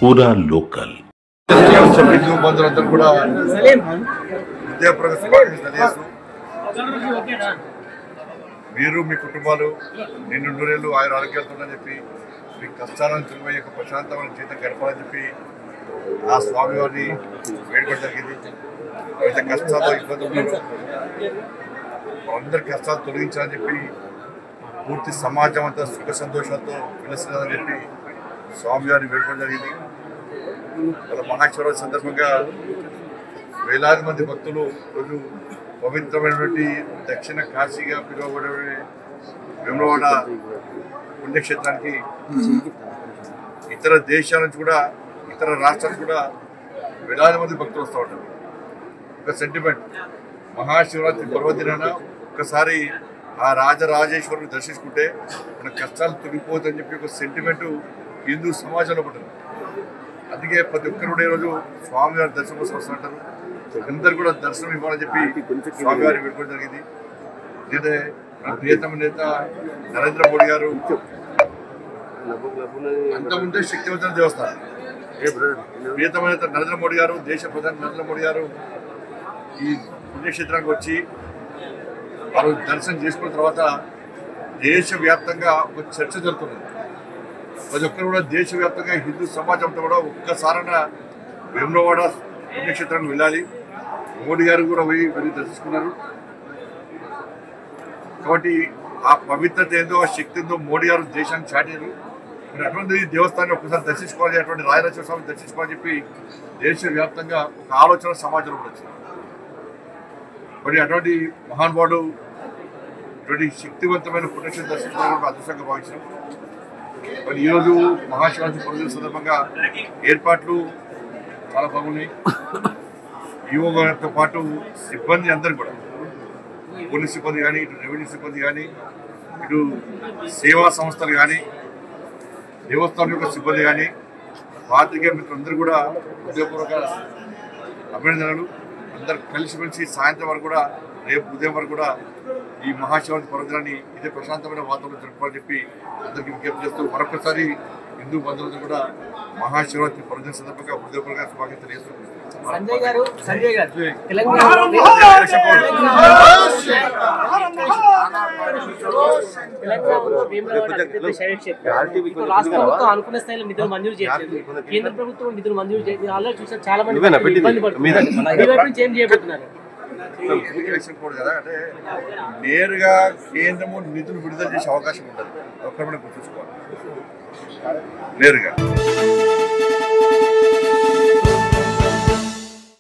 पूरा लोकल हिंदू बंधुలందరూ కూడా హృదయపూర్వక శుభాకాంక్షలు తెలియజేస్తూ మీరు మీ కుటుంబాలు నిండు నూరేళ్ళు ఆయుర ఆరోగ్యాలతో అని చెప్పి మీ కష్టాలను తిరిగి యొక్క ప్రశాంతమైన జీవితం గడపాలని చెప్పి ఆ స్వామివారిని వేడుకోవడం జరిగింది. అయితే కష్టాలు ఇబ్బందులు అందరి కష్టాలు తొలగించాలని చెప్పి పూర్తి సమాజం అంతా సుఖ సంతోషాలతో విలసిల్లాలని చెప్పి స్వామివారిని వేడుకోవడం జరిగింది. వాళ్ళ మహాశివరాత్రి సందర్భంగా వేలాది మంది భక్తులు రోజు పవిత్రమైనటువంటి దక్షిణ కాశీగా పిలువబడే వేములవాడ పుణ్యక్షేత్రానికి ఇతర దేశాల నుంచి కూడా ఇతర రాష్ట్రాల నుంచి కూడా వేలాది మంది భక్తులు వస్తూ ఉంటారు. ఒక సెంటిమెంట్, మహాశివరాత్రి పర్వదినాన ఒక్కసారి ఆ రాజరాజేశ్వరుని దర్శించుకుంటే మన కష్టాలు తొలగిపోతుందని చెప్పి ఒక సెంటిమెంటు హిందూ సమాజంలో ఉంటుంది. అందుకే ప్రతి ఒక్కరు కూడా ఈరోజు స్వామివారి దర్శనం కోసం వస్తుంటారు. అందరు కూడా దర్శనం ఇవ్వాలని చెప్పి స్వామివారి వేడుకోవడం జరిగింది. అయితే మన ప్రియతమ నేత నరేంద్ర మోడీ గారు అంతకుముందే శక్తివంతమైన దేవస్థానం. ప్రియతమ నేత నరేంద్ర మోడీ గారు, దేశ ప్రధాని నరేంద్ర మోడీ గారు ఈ పుణ్యక్షేత్రానికి వచ్చి వారు దర్శనం చేసుకున్న తర్వాత దేశవ్యాప్తంగా ఒక చర్చ జరుగుతుంది. ప్రతి ఒక్కరు కూడా దేశవ్యాప్తంగా హిందూ సమాజంతో కూడా ఒక్కసారైనా వేములవాడ పుణ్యక్షేత్రానికి వెళ్ళాలి. మోడీ గారు కూడా వెళ్ళి దర్శించుకున్నారు. కాబట్టి ఆ పవిత్రత ఏందో, ఆ శక్తి ఏందో మోడీ గారు దేశానికి చాటారు. మరి అటువంటి దేవస్థానాన్ని ఒక్కసారి దర్శించుకోవాలి, అటువంటి రాయరాజేశ్వర స్వామిని దర్శించుకోవాలని చెప్పి దేశవ్యాప్తంగా ఒక ఆలోచన సమాజంలో కూడా వచ్చింది. మరి అటువంటి మహానుభావుడు ఇటువంటి శక్తివంతమైన పుణ్యక్షేత్రం దర్శించుకోవడం అదృష్టంగా భావించాం. మరి ఈరోజు మహాశివరాత్రి పర్వదిన సందర్భంగా ఏర్పాట్లు చాలా బాగున్నాయి. యువతో పాటు సిబ్బంది అందరూ కూడా, పోలీస్ సిబ్బంది కానీ, ఇటు రెవెన్యూ సిబ్బంది కానీ, ఇటు సేవా సంస్థలు కానీ, దేవస్థానం యొక్క సిబ్బంది కానీ, పాత్రికేయ మిత్రులందరూ కూడా హృదయపూర్వక అభినందనలు. అందరూ కలిసిమెలిసి సాయంత్రం వరకు కూడా, రేపు ఉదయం వరకు కూడా ఈ మహాశివరాత్రి పర్వదినాన్ని ఇదే ప్రశాంతమైన వాతావరణం జరుపుకోవాలని చెప్పి అందరికీ విజ్ఞప్తి చేస్తూ మరొకసారి హిందూ బంధువులందరూ కూడా మహాశివరాత్రి పర్వదిన సందర్భంగా హృదయపూర్వక శుభాకాంక్షలు తెలియజేస్తున్నారు. అనుకున్న స్థాయిలో నిధులు మంజూరు చేయట్లేదు. కేంద్ర ప్రభుత్వం నిధులు మంజూరు చేయలేదు. ఆల్రెడీ చూసారు, చాలా మంది ఇబ్బంది పడుతున్నారు. ఏం చేయబోతున్నారు? ఎలక్షన్ కోడ్ కదా, అంటే నేరుగా కేంద్రము నిధులు విడుదల చేసే అవకాశం ఉంటుంది. ఒక్కరు మనం గుర్తుంచుకోవాలి నేరుగా.